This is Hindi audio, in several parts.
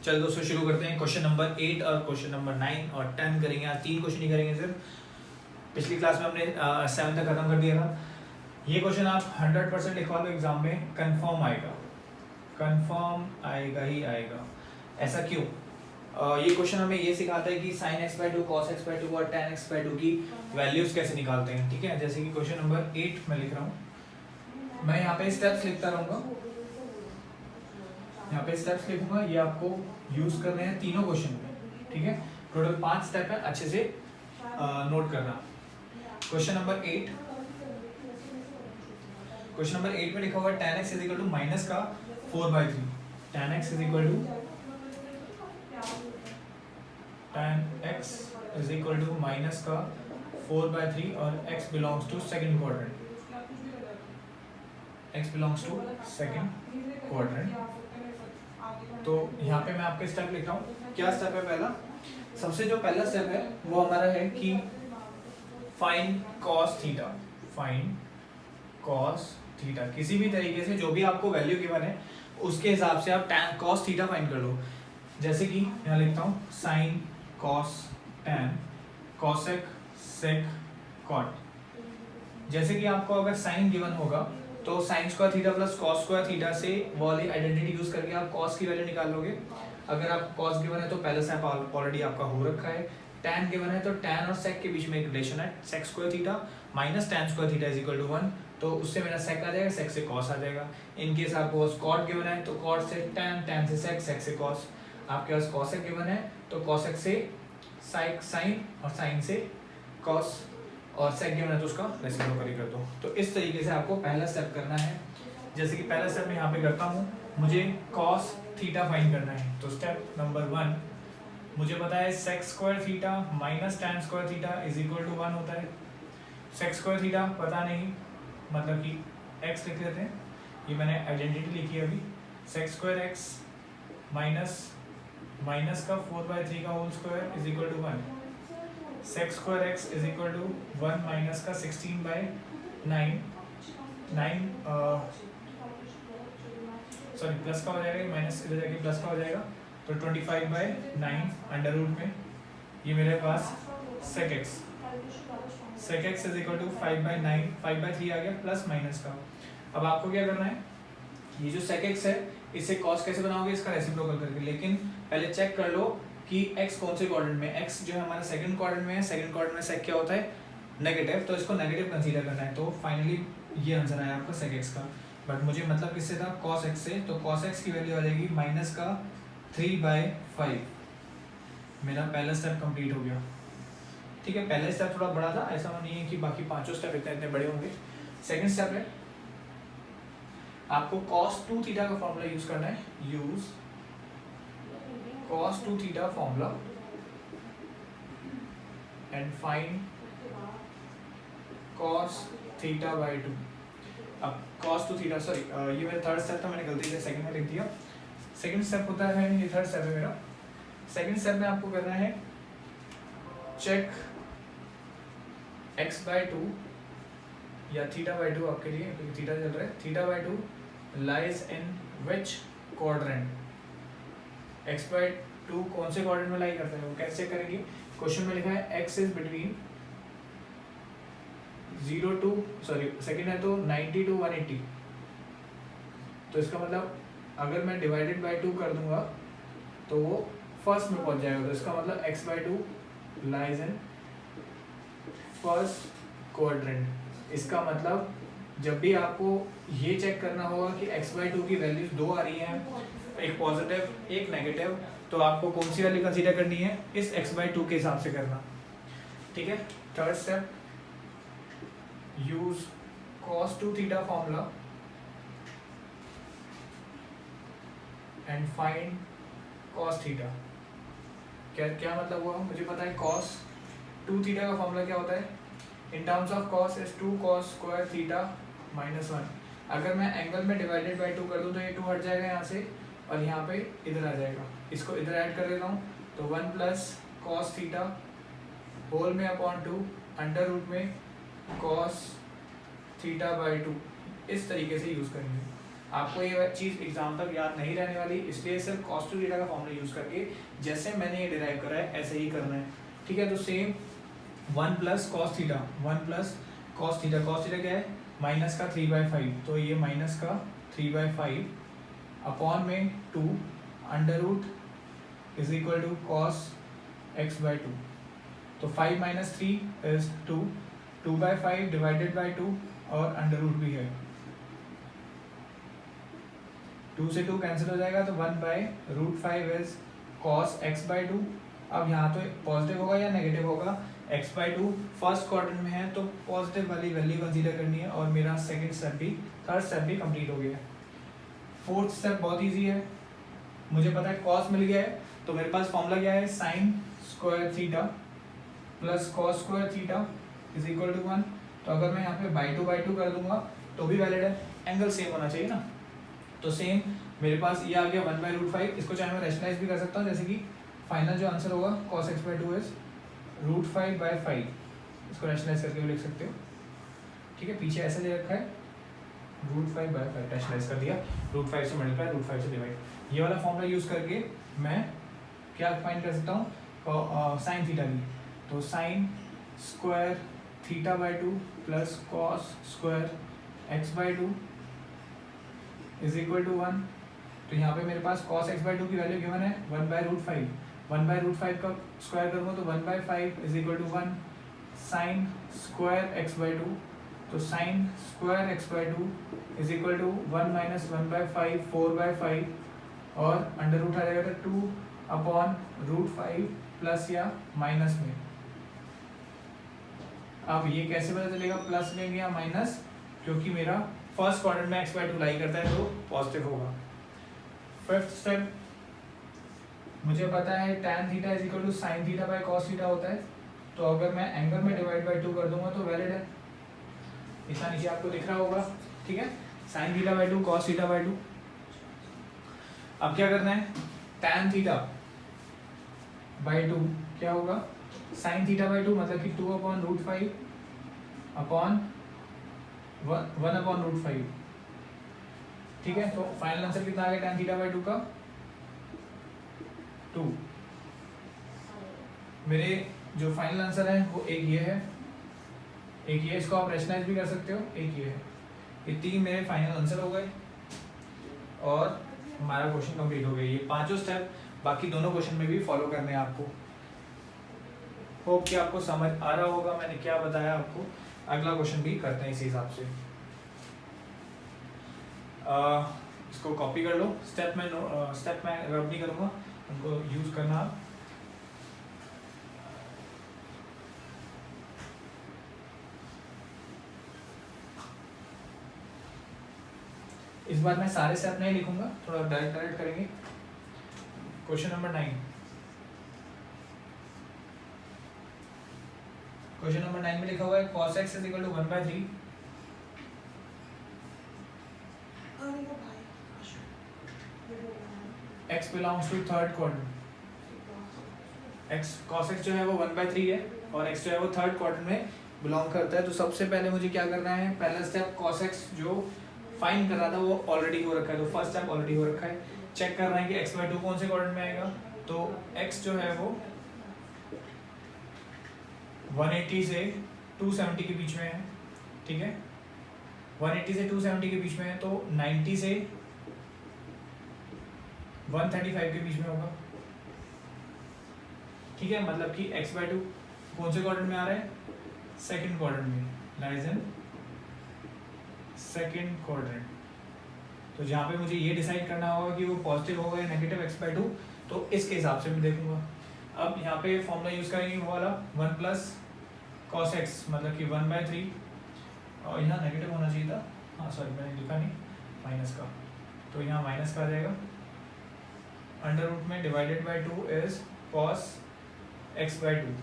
चलो दोस्तों शुरू करते हैं। क्वेश्चन नंबर 8 और क्वेश्चन नंबर 9 और 10 करेंगे। आज 3 क्वेश्चन ही करेंगे सिर्फ। पिछली क्लास में हमने 7 तक खत्म कर दिया था। ये क्वेश्चन आप 100% लिखवा लो एग्जाम में, कंफर्म आएगा, कंफर्म आएगा ही आएगा। ऐसा क्यों? ये क्वेश्चन हमें ये सिखाता है कि sin x/2 cos x/2 और tan x/2 की वैल्यूज कैसे निकालते हैं। ठीक है, जैसे कि क्वेश्चन नंबर 8 में लिख रहा हूँ, मैं यहाँ पे स्टेप्स लिखता रहूंगा, यहाँ पे स्टेप्स लिखूंगा, ये आपको यूज करने हैं तीनों क्वेश्चन में। ठीक है, टोटल 5 स्टेप है, अच्छे से नोट करना। क्वेश्चन नंबर 8, क्वेश्चन नंबर 8 में लिखा हुआ है tan x is equal to minus का 4/3। tan x is equal to minus का 4/3 और x belongs to second quadrant, x belongs to second quadrant. तो यहाँ पे मैं आपके स्टेप लिख रहा हूँ। क्या स्टेप है? पहला, सबसे जो पहला स्टेप है वो हमारा है कि find cos theta, find cos theta. किसी भी तरीके से जो भी आपको वैल्यू गिवन है उसके हिसाब से आप tan cos थीटा फाइंड कर लो। जैसे कि यहाँ लिखता हूँ sin cos tan cosec sec cot। जैसे कि आपको अगर साइन गिवन होगा तो sine square theta plus cos square theta से वो वाली आइडेंटिटी यूज करके आप कॉस की वैल्यू निकाल लोगे। अगर आप कॉस गिवन है तो पहले से ऑलरेडी आपका हो रखा है। tan गिवन है तो tan और sec के बीच में एक रिलेशन है, sec square theta minus tan square theta is equal to 1, तो उससे मेरा sec आ जाएगा, sec से cos आ जाएगा। इन केस आपको cot गिवन है तो cot से tan, tan से sec, sec से cos। आपके पास cosec गिवन है तो cosec से sin और sin से cos, और सेक गिवन है तो उसका रेसिप्रोकल कर दो। तो इस तरीके से आपको पहला स्टेप करना है। जैसे कि पहला स्टेप मैं यहाँ पे करता हूँ, मुझे cos थीटा फाइंड करना है। तो स्टेप नंबर 1 मुझे पता है sec square theta minus tan square theta is equal to 1 होता है। sec स्क्वायर थीटा पता नहीं, मतलब कि x लिख लेते हैं, ये मैंने आइडेंटिटी लिखी है अभी। sec स्क्वायर x माइनस का 4/3 का whole square is equal to 1। sec square x is equal to 1 minus का 16/9, सॉरी प्लस का हो जाएगा, माइनस इधर जाके प्लस का हो जाएगा, तो 25/9 अंडर रूट में ये मेरे पास sec x is equal to 5/9, 5/3 आ गया प्लस माइनस का। अब आपको क्या करना है, ये जो sec x है इससे cos कैसे बनाओगे, इसका रेसिप्रोकल करके। लेकिन पहले चेक कर लो कि x कौन से क्वाड्रेंट में, x जो है हमारा सेकंड क्वाड्रेंट में है। सेकंड क्वाड्रेंट में sec क्या होता है, नेगेटिव, तो इसको नेगेटिव कंसीडर करना है। तो फाइनली ये आंसर आया आपका sec x का। बट मुझे मतलब किससे था, cos x से, तो cos x की वैल्यू आ जाएगी माइनस का 3/5। मेरा पहला स्टेप कंप्लीट हो गया। ठीक है, पहला स्टेप थोड़ा बड़ा था, ऐसा नहीं है कि बाकी पांचों स्टेप इतने बड़े होंगे। सेकंड स्टेप है, आपको cos 2 थीटा का फॉर्मूला यूज करना है। Use cos 2 theta formula and find cos θ/2। अब cos 2 थीटा, सॉरी ये मेरा थर्ड स्टेप था, मैंने गलती से सेकंड में लिख दिया। सेकंड स्टेप होता है, ये थर्ड स्टेप है मेरा। सेकंड स्टेप में आपको करना है चेक x/2 या θ/2 आपके लिए, क्योंकि थीटा चल रहा है, θ/2 lies in which quadrant. x/2 कौन से क्वाड्रेंट में लाई करता है, वो कैसे करेंगे। क्वेश्चन में लिखा है x is between 0 to, sorry second है तो 90 to 180। तो इसका मतलब अगर मैं डिवाइडेड बाय 2 कर दूंगा तो वो फर्स्ट में पहुंच जाएगा। तो इसका मतलब x/2 lies in first quadrant. इसका मतलब जब भी आपको ये चेक करना होगा कि x/2 की वैल्यूज 2 आ रही हैं, एक पॉजिटिव एक नेगेटिव, तो आपको कौन सी वैल्यू कंसीडर करनी है, इस x/2 के हिसाब से करना। ठीक है, third step, use cos 2 theta formula and find cos theta. क्या मतलब हुआ, मुझे पता है cos 2 थीटा का फॉर्मूला क्या होता है, in terms of cos is 2 cos square theta minus 1। अगर मैं एंगल में डिवाइडेड बाय 2 कर दूं तो ये 2 हट जाएगा यहाँ से और यहाँ पे इधर आ जाएगा। इसको इधर ऐड कर देता हूँ, तो 1 प्लस cos थीटा होल में अपॉन 2 अंडर रूट में cos θ/2, इस तरीके से यूज करेंगे। आपको ये चीज़ एग्जाम तक याद नहीं रहने वाली, इसलिए सिर्फ कॉस टू थीटा का फॉर्मूला यूज़ करके जैसे मैंने ये डिराइव करा है ऐसे ही करना है, ठीक है। तो same 1 plus cos theta, 1 plus cos theta क्या है, माइनस का 3/5, तो ये माइनस का 3/5 अपॉन में 2 under root is equal to cos x/2। तो 5 माइनस 3 इज 2, 2/5 डिवाइडेड बाई 2 और अंडर रूट भी है, 2 से 2 कैंसिल हो जाएगा, तो 1/√5 इज कॉस x/2। अब यहाँ तो पॉजिटिव होगा या नेगेटिव होगा, x/2 फर्स्ट क्वाड्रेंट में है तो पॉजिटिव वाली वैल्यू कंसीडर करनी है, और मेरा सेकंड स्टेप भी, थर्ड स्टेप भी कंप्लीट हो गया है। फोर्थ स्टेप बहुत इजी है, मुझे पता है कॉस मिल गया है, तो मेरे पास फॉर्मूला क्या है, sine square theta plus cos square theta is equal to 1। तो अगर मैं यहाँ पे बाई टू कर दूंगा तो भी वैलिड है, एंगल सेम होना चाहिए ना। तो सेम मेरे पास ये आ गया 1/√5, इसको चाहे मैं रैशनलाइज भी कर सकता हूँ, जैसे कि फाइनल जो आंसर होगा cos x/2 इज √5/5, इसको रैशनलाइज करके भी लिख सकते हो, ठीक है। पीछे ऐसे दे रखा है √5/5, रैशनलाइज कर दिया, √5 से मल्टीप्लाई, √5 से डिवाइड, ये वाला फॉर्मूला यूज करके मैं क्या फाइंड कर सकता हूँ, साइन थीटा की। तो साइन स्क्वायर थीटा/2 plus cos square x/2 is equal to 1। तो यहाँ पे मेरे पास cos x/2 की वैल्यू गिवन है 1/√5, 1/√5 का स्क्वायर करूँगा तो 1/5 is equal to 1 sine square x/2। तो sine square x/2 is equal to 1 minus 1/5 4/5, और अंडर रूट आ जाएगा तो 2 अपॉन √5 प्लस या माइनस में। अब ये कैसे पता चलेगा प्लस में या माइनस, क्योंकि मेरा फर्स्ट क्वाड्रेंट में x/2 लाई करता है तो पॉजिटिव होगा। फिफ्थ स्टेप, मुझे पता है tan theta is equal to sine theta by cos theta होता है, तो अगर मैं एंगल में डिवाइड बाई 2 कर दूंगा तो वैलिड है, इतना नीचे आपको दिख रहा होगा, ठीक है। Sign theta by 2 cos theta by 2। अब क्या करना है, tan थीटा बाई 2 क्या होगा, साइन थीटा बाई 2 मतलब कि 2/√5 अपॉन 1/√5, ठीक है। तो फाइनल आंसर कितना आ गया tan थीटा बाई 2 का, 2। मेरे जो फाइनल आंसर है वो एक ये है, एक ये, इसको आप रैशनलाइज भी कर सकते हो, एक ये है। ये 3 मेरे फाइनल आंसर हो गए और हमारा क्वेश्चन कंप्लीट हो गया। ये 5 स्टेप बाकी दोनों क्वेश्चन में भी फॉलो करने हैं आपको। होप कि आपको समझ आ रहा होगा मैंने क्या बताया आपको। अगला क्वेश्चन भी करते हैं इसी हिसाब से, इसको कॉपी कर लो। स्टेप में रब नहीं करूँगा, उनको यूज करना आप। इस बार मैं सारे स्टेप नहीं लिखूंगा, थोड़ा डायरेक्ट करेंगे। क्वेश्चन नंबर 9, क्वेश्चन नंबर 9 में लिखा हुआ है cos x is equal to 1/3। x belongs to third quadrant, x cos x जो है वो 1/3 है और x जो है वो थर्ड क्वाड्रेंट में बिलोंग करता है। तो सबसे पहले मुझे क्या करना है, पहला स्टेप cos x जो फाइंड कर रहा था वो ऑलरेडी हो रखा है, तो फर्स्ट स्टेप ऑलरेडी हो रखा है। चेक कर रहे हैं कि x/2 कौन से क्वाड्रेंट में आएगा, तो x जो है वो 180 से 270 के बीच में है, ठीक है। 180 से 270 के बीच में है, तो 90 से 135 के बीच में होगा, ठीक है। मतलब कि x/2 कौन से क्वाड्रेंट में आ रहा है, सेकंड क्वाड्रेंट में, लाइज इन सेकंड क्वाड्रेंट। तो जहाँ पे मुझे ये डिसाइड करना होगा कि वो पॉजिटिव होगा या नेगेटिव x/2, तो इसके हिसाब से मैं देखूंगा। अब यहाँ पे फॉर्मूला यूज करेंगे वो वाला 1 प्लस cos x मतलब कि 1/3, और यहाँ नेगेटिव होना चाहिए था, हाँ सॉरी मैंने लिखा नहीं, माइनस का, तो यहाँ माइनस का आ जाएगा। अंडर रूट में divided by 2 is cos x/2,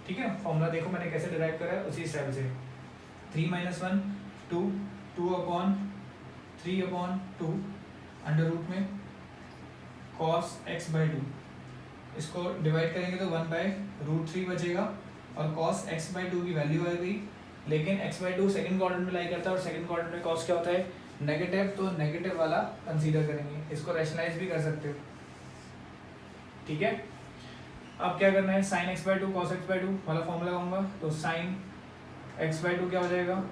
ठीक है। फॉर्मूला देखो मैंने कैसे डिराइव करा है, उसी स्टाइल से 3 - 1 2, 2/3/2 अंडर रूट में cos x/2, इसको डिवाइड करेंगे तो 1/√3 बचेगा और cos x/2 की वैल्यू आ गई। लेकिन x/2 सेकंड क्वाड्रेंट में लाई करता है और सेकंड क्वाड्रेंट में cos क्या होता है, नेगेटिव तो नेगेटिव वाला कंसीडर करेंगे, इसको रैशनलाइज भी कर सकते हो, ठीक है। अब क्या करना है, sine x by two cos x by two वाला फॉर्मूला लगाऊंगा, तो साइन एक्स बाई टू क्या हो जाएगा,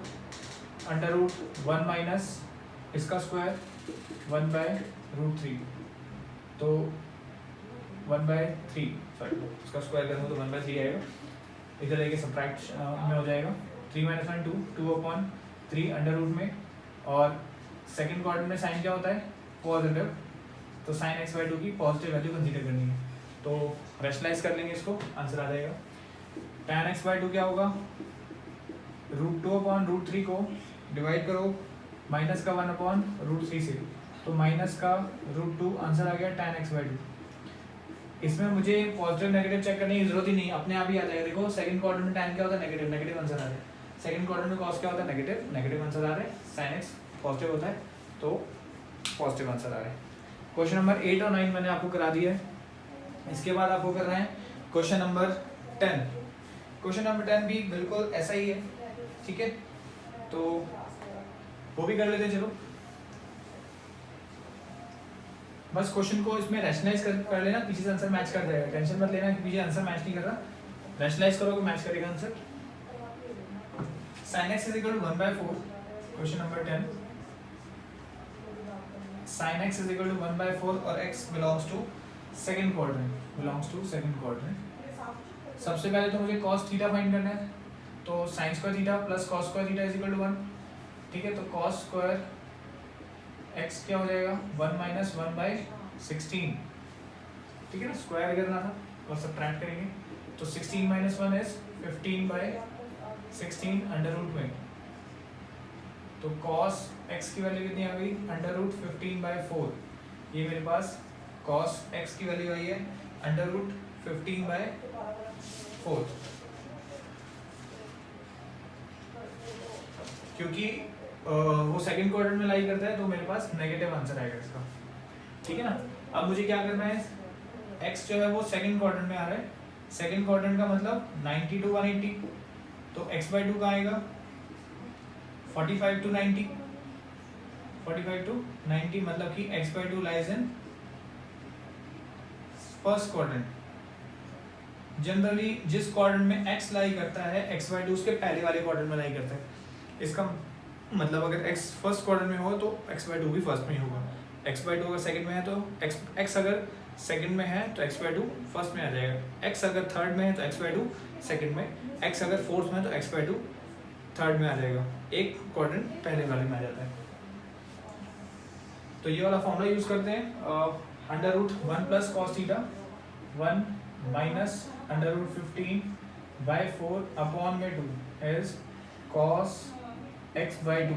अंडर रूट 1 माइनस इसका स्क्वायर 1 बाय रूट 3, तो 1 बाय 3 सॉरी इसका स्क्वायर करूँगा तो 1 बाय 3 आएगा, इधर लेके सब्ट्रैक्ट में हो जाएगा 3 माइनस 1 2 2 अपॉन 3 अंडर रूट में, और सेकंड क्वाड्रेंट में साइन क्या होता है पॉजिटिव, तो साइन एक्स बाई टू की पॉजिटिव वैल्यू कंसीडर करनी है, तो रैशनलाइज कर लेंगे इसको, आंसर आ जाएगा tan एक्स बाई टू क्या होगा, रूट 2 अपॉन रूट 3 को डिवाइड करो माइनस का 1 अपॉन रूट 3 से, तो माइनस का रूट 2, आंसर आ गया tan एक्स बाई टू। इसमें मुझे पॉजिटिव नेगेटिव चेक करने की जरूरत ही नहीं, अपने आप ही आ जाएगा। देखो सेकंड क्वाड्रेंट में tan क्या होता है नेगेटिव, नेगेटिव आंसर आ रहा है, सेकंड क्वाड्रेंट में cos क्या होता है नेगेटिव, नेगेटिव आंसर आ रहा है, sin x पॉजिटिव होता है तो पॉजिटिव आंसर आ रहा है। क्वेश्चन नंबर 8 और 9 मैंने आपको करा दिया है, इसके बाद आपको करना है क्वेश्चन नंबर 10। क्वेश्चन नंबर 10 भी बिल्कुल ऐसा ही है, ठीक है, तो वो भी कर लेते हैं। चलो बस क्वेश्चन को इसमें रैशनलाइज कर लेना, पीछे से आंसर मैच कर जाएगा, टेंशन मत लेना कि पीछे आंसर मैच नहीं कर रहा, रैशनलाइज करोगे मैच करेगा answer. sin x is equal to 1/4, question number 10, sin x is equal to 1/4 और x belongs to second quadrant, belongs to second quadrant. सबसे पहले तो मुझे cos थीटा फाइंड करना है, तो sin square theta plus cos square theta is equal to 1, ठीक है, तो cos स्क्वायर x क्या हो जाएगा 1 माइनस 1/16, ठीक है ना, स्क्वायर करना था और सब्ट्रैक्ट करेंगे, तो 16 माइनस 1 इज 15/16 अंडर रूट में, तो cos x की वैल्यू कितनी आ गई अंडर रूट 15/4, ये मेरे पास cos x की वैल्यू आई है अंडर रूट 15/4, क्योंकि वो सेकंड क्वाड्रेंट में लाई करता है तो मेरे पास नेगेटिव आंसर आएगा इसका, ठीक है ना। अब मुझे क्या करना है, x जो है वो सेकंड क्वाड्रेंट में आ रहा है, सेकंड क्वाड्रेंट का मतलब 90 to 180, तो x बाई टू का आएगा 45 to 90, 45 to 90 मतलब कि x by to lies in first quadrant. Generally जिस क्वाड्रेंट में x लाई करता है x बाई टू उसके पहले वाले क्वाड्रेंट में लाई करता है, इसका मतलब अगर x फर्स्ट क्वाड्रेंट में हो तो x बाई टू भी फर्स्ट में ही होगा, x बाई टू अगर सेकंड में है तो x अगर सेकंड में है तो x बाई टू फर्स्ट में आ जाएगा, x अगर थर्ड में है तो x बाई टू सेकंड में, x अगर फोर्थ में है तो x बाई टू थर्ड में आ जाएगा, एक क्वाड्रेंट पहले वाले में आ जाता है। तो ये वाला फॉर्मूला यूज करते हैं, under root 1 plus cos theta 1 minus under root 15/4 upon में 2 is cos x by two,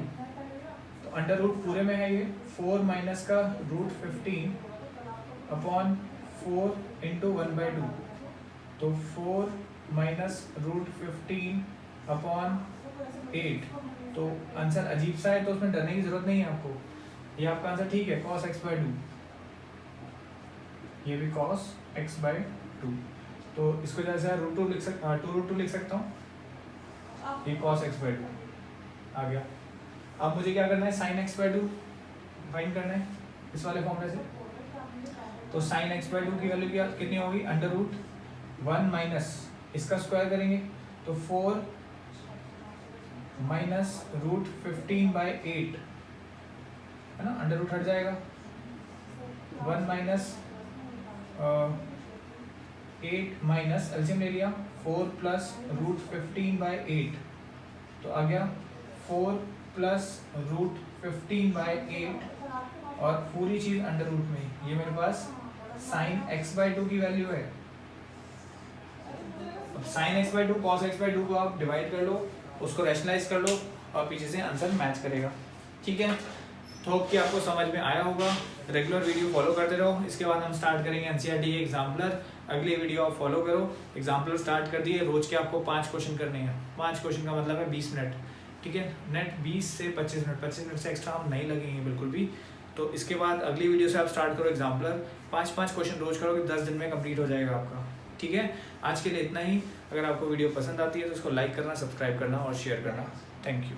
तो अंडर रूट पूरे में है ये 4 माइनस का रूट 15 अपॉन 4 इंटू 1/2, तो 4 माइनस रूट 15 अपॉन 8, तो आंसर अजीब सा है तो उसमें डरने की जरूरत नहीं है आपको, ये आपका आंसर ठीक है cos x बाई टू, ये भी cos x बाई टू, तो इसको जैसे रूट 2 लिख सकता 2√2 लिख सकता हूँ, ये cos x बाई टू आ गया। अब मुझे क्या करना है sin x by to find करना है इस वाले फॉर्मूले से, तो sin x बाई टू की वैल्यू क्या कितनी होगी अंडर रूट 1 माइनस इसका स्क्वायर करेंगे तो 4 माइनस रूट 15/8 है ना, अंडर रूट हट जाएगा, 1 माइनस 8 माइनस एलसीएम ले लिया 4 प्लस रूट 15/8, तो आ गया 4 प्लस रूट 15/8 और पूरी चीज अंडर रूट में, ये मेरे पास साइन x बाई टू की वैल्यू है। अब sine x by two cos x by two को आप डिवाइड कर लो, उसको रैशनलाइज कर लो और पीछे से आंसर मैच करेगा, ठीक है। तो होप कि आपको समझ में आया होगा, रेगुलर वीडियो फॉलो करते रहो। इसके बाद हम स्टार्ट करेंगे एनसीईआरटी के एग्जाम्पलर, अगली वीडियो आप फॉलो करो। एग्जाम्पलर स्टार्ट कर दिए, रोज के आपको 5 क्वेश्चन करने हैं, 5 क्वेश्चन का मतलब है 20 मिनट, ठीक है। नेट 20 से 25 मिनट, 25 मिनट से एक्स्ट्रा हम नहीं लगेंगे बिल्कुल भी। तो इसके बाद अगली वीडियो से आप स्टार्ट करो एग्जाम्पलर, 5-5 क्वेश्चन रोज करोगे, 10 दिन में कंप्लीट हो जाएगा आपका, ठीक है। आज के लिए इतना ही। अगर आपको वीडियो पसंद आती है तो इसको लाइक करना, सब्सक्राइब करना और शेयर करना। Thank you.